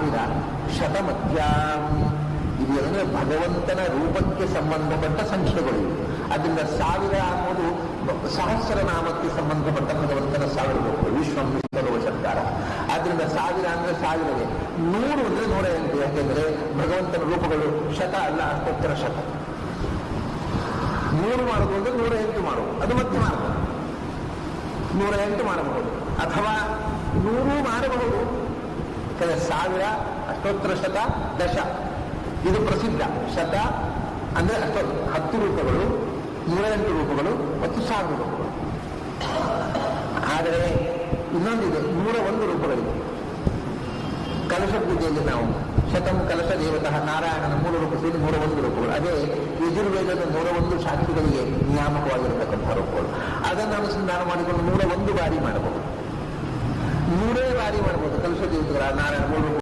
1000 ಶತಮಧ್ಯಾಂ. ಇದು ಅಂದರೆ ಭಗವಂತನ ರೂಪಕ್ಕೆ ಸಂಬಂಧಪಟ್ಟ ಸಂಖ್ಯೆಗಳು. ಅದರಿಂದ 1000 ಅನ್ನೋದು ಸಹಸ್ರನಾಮಕ್ಕೆ ಸಂಬಂಧಪಟ್ಟ ಭಗವಂತನ 1000 ರೂಪಗಳು. ವಿಶ್ವಂ ವಿಶ್ವರುವ ಶಬ್ದಾರ. ಆದ್ದರಿಂದ 1000 ಅಂದರೆ 1000. 100 ಅಂದರೆ 108. ಯಾಕೆಂದರೆ ಭಗವಂತನ ರೂಪಗಳು ಶತ ಅಲ್ಲ, ಅಷ್ಟೋತ್ತರ ಶತ. 100 ಮಾಡುವುದು ಅಂದರೆ 108 ಮಾಡುವುದು. ಅದು ಮತ್ತೆ ಮಾಡಬಹುದು, 108 ಮಾಡಬಹುದು, ಅಥವಾ 100 ಮಾಡಬಹುದು. 1000 ಅಷ್ಟೋತ್ತರ ಶತ ದಶ, ಇದು ಪ್ರಸಿದ್ಧ. ಶತ ಅಂದರೆ 10 ರೂಪಗಳು, 108 ರೂಪಗಳು ಮತ್ತು 1000 ರೂಪಗಳು. ಆದರೆ ಇನ್ನೊಂದಿದೆ, 101 ರೂಪಗಳಿವೆ. ಕಲಶ ಪೂಜೆಯಲ್ಲಿ ನಾವು ಶತಂ ಕಲಶ ದೇವತಃ ನಾರಾಯಣನ 3 ರೂಪ ಸೇರಿ 101 ರೂಪಗಳು. ಅದೇ ಯಜುರ್ವೇದದ 101 ಶಾಖೆಗಳಿಗೆ ನಿಯಾಮಕವಾಗಿರತಕ್ಕಂಥ ರೂಪಗಳು. ಅದನ್ನು ಅನುಸಂಧಾನ ಮಾಡಿಕೊಂಡು 101 ಬಾರಿ ಮಾಡಬಹುದು, 100 ಬಾರಿ ಮಾಡಬಹುದು. ಕಲಶ ದೇವತೆಗಳ ನಾರಾಯಣ 3 ರೂಪ